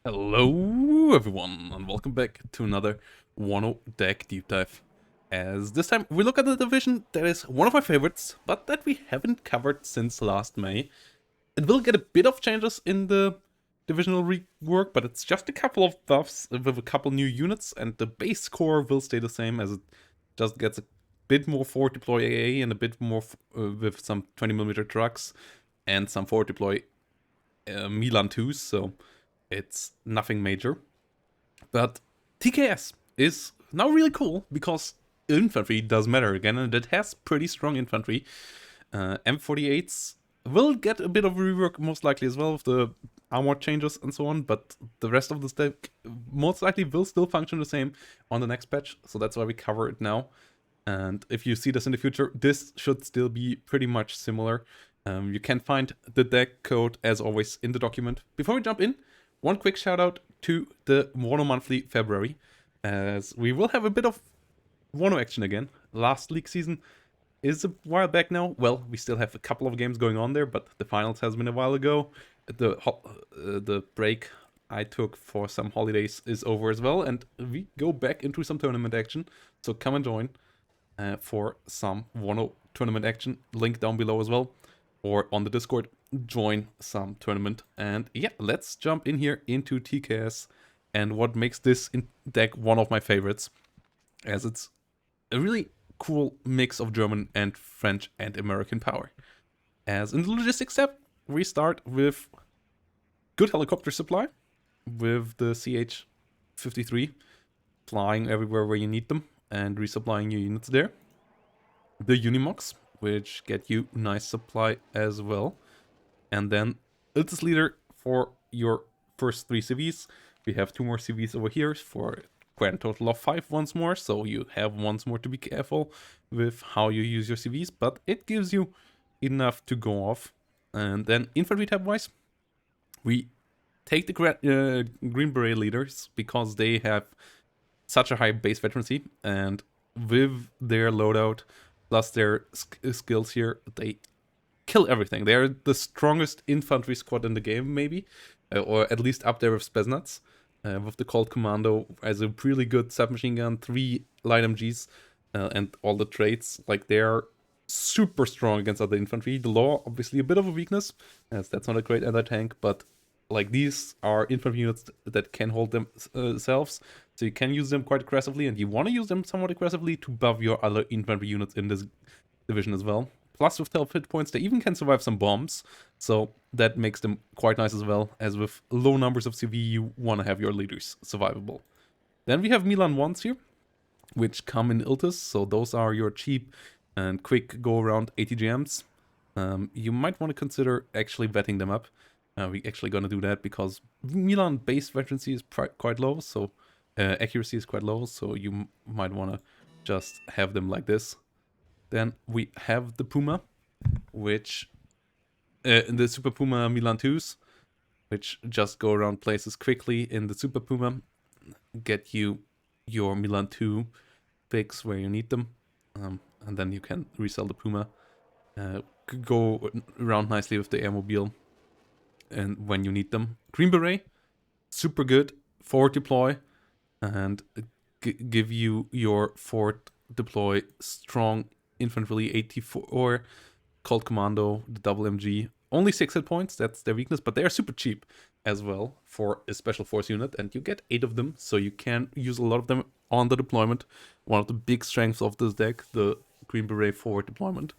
Hello everyone and welcome back to another WARNO deck deep dive. As this time we look at the division that is one of my favorites, but that we haven't covered since last May. It will get a bit of changes in the divisional rework, but it's just a couple of buffs with a couple new units, and the base core will stay the same as it just gets a bit more forward deploy AA and a bit more with some 20mm trucks and some forward deploy Milan 2s, so it's nothing major. But TKS is now really cool because infantry does matter again, and it has pretty strong infantry. M48s will get a bit of rework most likely as well with the armor changes and so on, but the rest of the deck most likely will still function the same on the next patch, so that's why we cover it now. And if you see this in the future, this should still be pretty much similar. You can find the deck code as always in the document. Before we jump in, one quick shout out to the WARNO Monthly February, as we will have a bit of WARNO action again. Last league season is a while back now. Well, we still have a couple of games going on there, but the finals has been a while ago. The break I took for some holidays is over as well, and we go back into some tournament action. So come and join for some WARNO tournament action. Link down below as well, or on the Discord. Join some tournament. And yeah, let's jump in here into TKS and what makes this deck one of my favorites, as it's a really cool mix of German and French and American power. As in the logistics step, we start with good helicopter supply with the CH-53 flying everywhere where you need them and resupplying your units there. The Unimogs, which get you nice supply as well. And then Iltis Leader for your first 3 CVs. We have 2 more CVs over here for a grand total of 5 once more. So you have once more to be careful with how you use your CVs, but it gives you enough to go off. And then infantry tab wise, we take the Green Beret leaders because they have such a high base veterancy, and with their loadout plus their skills here, they kill everything. They are the strongest infantry squad in the game, maybe, or at least up there with Spetsnaz, with the Cold Commando as a really good submachine gun, 3 light MGs, and all the traits. Like, they're super strong against other infantry. The Law, obviously a bit of a weakness, as that's not a great anti-tank, but like, these are infantry units that can hold themselves, so you can use them quite aggressively, and you want to use them somewhat aggressively to buff your other infantry units in this division as well. Plus, with 12 hit points, they even can survive some bombs, so that makes them quite nice as well, as with low numbers of CV, you want to have your leaders survivable. Then we have Milan 1s here, which come in Iltis, so those are your cheap and quick go-around ATGMs. You might want to consider actually vetting them up. We're actually going to do that because Milan base veterancy is quite low, so accuracy is quite low, so you might want to just have them like this. Then we have the Puma, which the Super Puma Milan 2s, which just go around places quickly in the Super Puma, get you your Milan 2 picks where you need them, and then you can resell the Puma. Go around nicely with the Airmobile and when you need them. Green Beret, super good forward deploy, and give you your forward deploy strong infantry 84 Cold Commando, the double MG. Only 6 hit points, that's their weakness, but they are super cheap as well for a special force unit, and you get 8 of them, so you can use a lot of them on the deployment. One of the big strengths of this deck, the Green Beret forward deployment.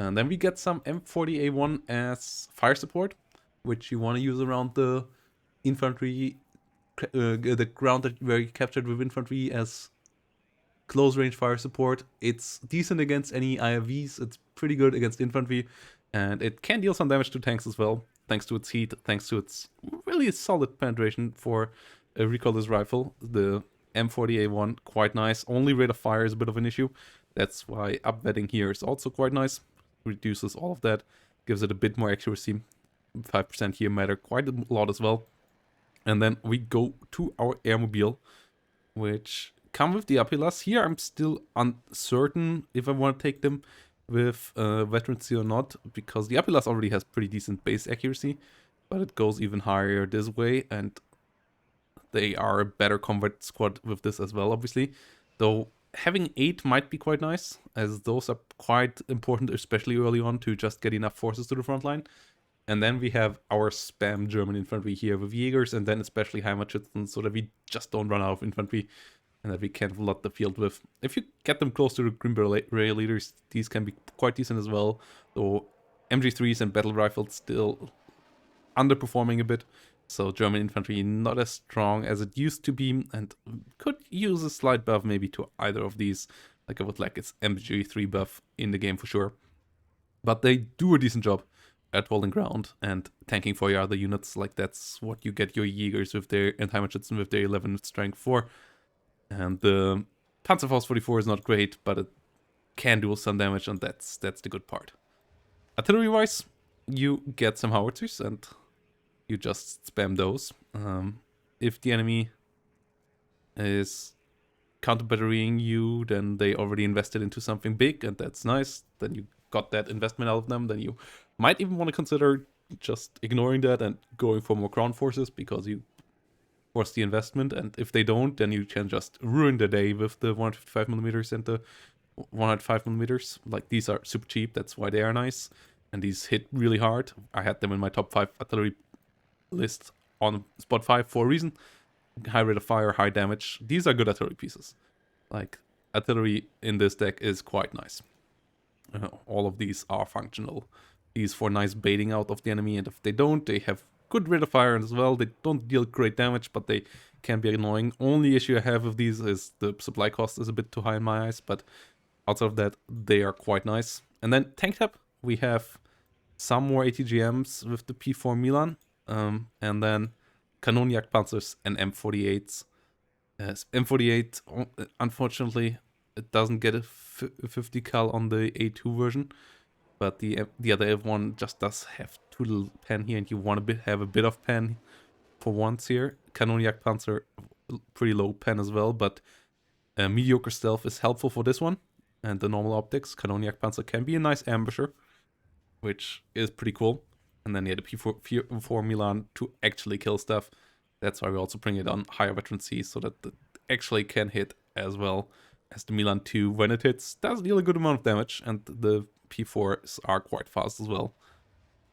And then we get some M40A1 as fire support, which you want to use around the infantry, the ground where you captured with infantry as close range fire support. It's decent against any IFVs, it's pretty good against infantry, and it can deal some damage to tanks as well, thanks to its heat, thanks to its really solid penetration for a recoilless rifle. The M40A1, quite nice. Only rate of fire is a bit of an issue. That's why upvetting here is also quite nice. Reduces all of that, gives it a bit more accuracy. 5% here matter quite a lot as well. And then we go to our Airmobile, which come with the Apilas. Here I'm still uncertain if I want to take them with veterancy or not, because the Apilas already has pretty decent base accuracy, but it goes even higher this way, and they are a better combat squad with this as well, obviously. Though having 8 might be quite nice, as those are quite important, especially early on, to just get enough forces to the front line. And then we have our spam German infantry here with Jägers, and then especially Heimatschützen, so that we just don't run out of infantry and that we can flood the field with. If you get them close to the Green Beret leaders, these can be quite decent as well, though MG3s and battle rifles still underperforming a bit. So German infantry not as strong as it used to be, and could use a slight buff maybe to either of these. Like I would like its MG3 buff in the game for sure. But they do a decent job at holding ground and tanking for your other units. Like that's what you get your Jägers with their, and Heimatschützen with their 11 strength 4. And the Panzerfaust 44 is not great, but it can do some damage, and that's the good part. Artillery-wise, you get some howitzers, and you just spam those. If the enemy is counter-batterying you, then they already invested into something big, and that's nice. Then you got that investment out of them. Then you might even want to consider just ignoring that and going for more ground forces, because you force the investment, and if they don't, then you can just ruin the day with the 155mm and the 105mm. Like, these are super cheap, that's why they are nice, and these hit really hard. I had them in my top 5 artillery list on spot 5 for a reason. High rate of fire, high damage. These are good artillery pieces. Like, artillery in this deck is quite nice. All of these are functional. These for nice baiting out of the enemy, and if they don't, they have good rate of fire as well. They don't deal great damage, but they can be annoying. Only issue I have with these is the supply cost is a bit too high in my eyes, but outside of that, they are quite nice. And then tank tab, we have some more ATGMs with the P4 Milan, and then Kanonjagdpanzers and M48s. M48, unfortunately, it doesn't get a 50 cal on the A2 version, but the other F1 just does have too little pen here, and you want to have a bit of pen for once here. Kanonjagdpanzer, pretty low pen as well, but mediocre stealth is helpful for this one, and the normal optics. Kanonjagdpanzer can be a nice ambusher, which is pretty cool. And then the P4 Milan to actually kill stuff. That's why we also bring it on higher veterancy, so that it actually can hit as well as the Milan 2. When it hits, does deal a good amount of damage, and the P4s are quite fast as well.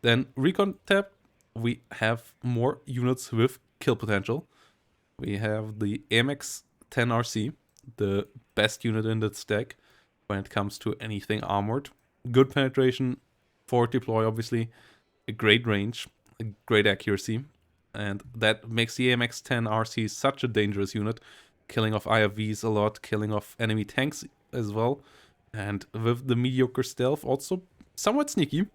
Then recon tab, we have more units with kill potential. We have the AMX 10RC, the best unit in the stack when it comes to anything armored. Good penetration, forward deploy obviously, a great range, a great accuracy, and that makes the AMX 10RC such a dangerous unit, killing off IFVs a lot, killing off enemy tanks as well, and with the mediocre stealth also somewhat sneaky,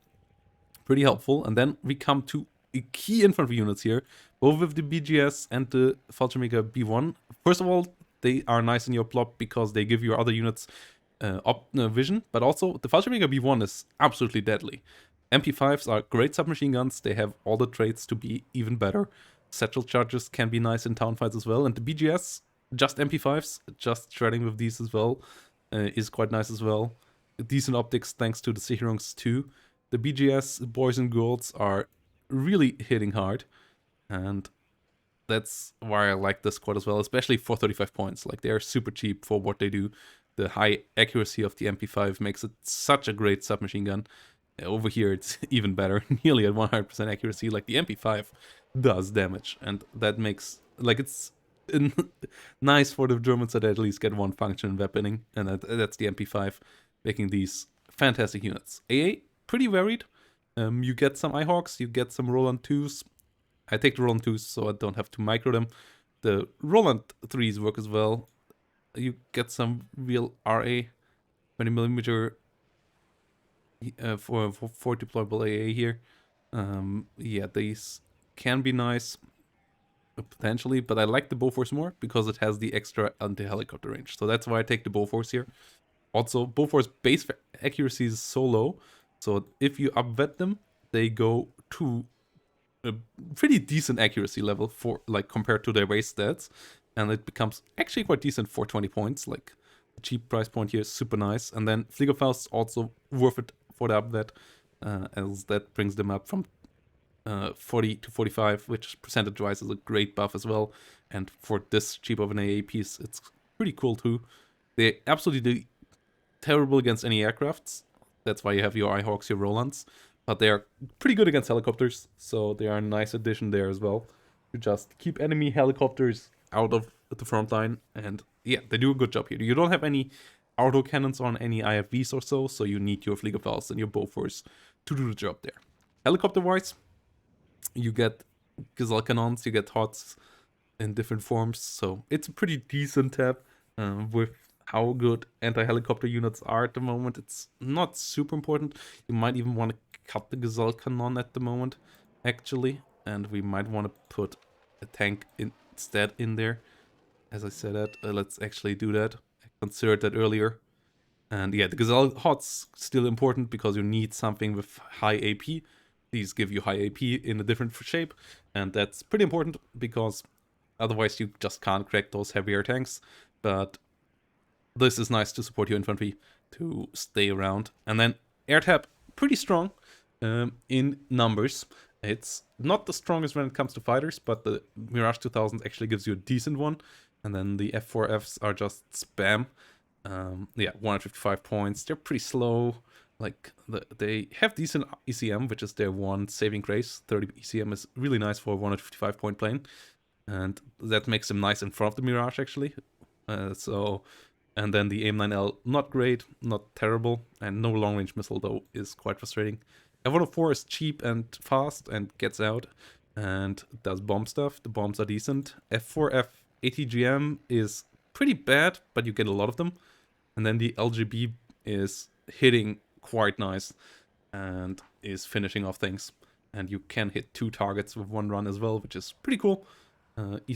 pretty helpful. And then we come to key infantry units here, both with the BGS and the Fallschirmjäger B1. First of all, they are nice in your plot because they give your other units vision, but also the Fallschirmjäger B1 is absolutely deadly. MP5s are great submachine guns, they have all the traits to be even better. Satchel charges can be nice in town fights as well, and the BGS, just MP5s, just shredding with these as well, is quite nice as well. Decent optics thanks to the Sicherungs too. The BGS boys and girls are really hitting hard, and that's why I like this squad as well, especially for 35 points. Like, they are super cheap for what they do. The high accuracy of the MP5 makes it such a great submachine gun. Over here, it's even better, nearly at 100% accuracy. Like, the MP5 does damage, and that makes, like, it's nice for the Germans that at least get one function in weaponing, and that's the MP5, making these fantastic units. AA, pretty varied. You get some Ihawks, you get some Roland 2s. I take the Roland 2s so I don't have to micro them. The Roland 3s work as well. You get some real RA, 20mm for deployable AA here. Yeah, these can be nice, potentially, but I like the Bofors more because it has the extra anti-helicopter range. So that's why I take the Bofors here. Also, Bofors base accuracy is so low, so if you upvet them, they go to a pretty decent accuracy level for, like, compared to their base stats, and it becomes actually quite decent for 20 points. Like, the cheap price point here is super nice. And then Fliegerfaust also worth it for the upvet, as that brings them up from 40 to 45, which percentage-wise is a great buff as well. And for this cheap of an AA piece, it's pretty cool too. They're absolutely terrible against any aircrafts. That's why you have your Eyehawks, your Rolands. But they are pretty good against helicopters, so they are a nice addition there as well. You just keep enemy helicopters out of the front line, and yeah, they do a good job here. You don't have any auto cannons on any IFVs or so you need your Fliegerfalls and your Bofors to do the job there. Helicopter-wise, you get Gazelle cannons, you get HOTS in different forms, so it's a pretty decent tab with how good anti-helicopter units are at the moment. It's not super important. You might even want to cut the Gazelle cannon at the moment, actually, and we might want to put a tank instead in there. As I said that, let's actually do that. I considered that earlier. And yeah, the Gazelle HOT's still important because you need something with high AP. These give you high AP in a different shape, and that's pretty important because otherwise you just can't crack those heavier tanks. But this is nice to support your infantry to stay around. And then air tab, pretty strong in numbers. It's not the strongest when it comes to fighters, but the Mirage 2000 actually gives you a decent one. And then the F4Fs are just spam. Yeah, 155 points. They're pretty slow. Like, they have decent ECM, which is their one saving grace. 30 ECM is really nice for a 155 point plane. And that makes them nice in front of the Mirage, actually. And then the AIM-9L, not great, not terrible. And no long-range missile, though, is quite frustrating. F-104 is cheap and fast and gets out and does bomb stuff. The bombs are decent. F4F ATGM is pretty bad, but you get a lot of them. And then the LGB is hitting quite nice and is finishing off things. And you can hit 2 targets with 1 run as well, which is pretty cool. 30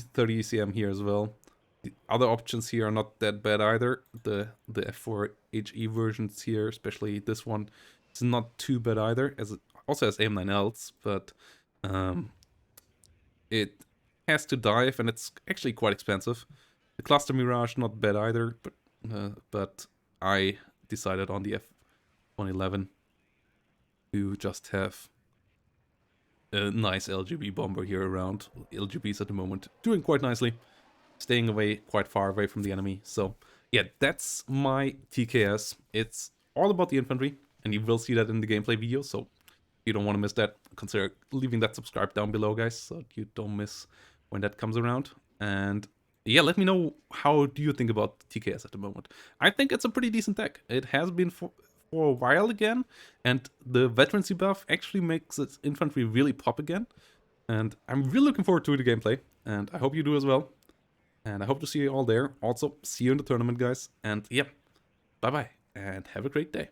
ECM here as well. The other options here are not that bad either. The F4 HE versions here, especially this one, is not too bad either. As it also has AIM-9Ls, but it has to dive, and it's actually quite expensive. The Cluster Mirage, not bad either, but I decided on the F-111 to just have a nice LGB bomber here around. LGBs at the moment doing quite nicely, staying away quite far away from the enemy. So yeah, that's my TKS. It's all about the infantry, and you will see that in the gameplay video. So if you don't want to miss that, consider leaving that subscribe down below, guys, so you don't miss when that comes around. And yeah, let me know, how do you think about TKS at the moment? I think it's a pretty decent deck. It has been for a while again, and the veterancy buff actually makes its infantry really pop again. And I'm really looking forward to the gameplay, and I hope you do as well. And I hope to see you all there. Also, see you in the tournament, guys. And yeah, bye-bye, and have a great day.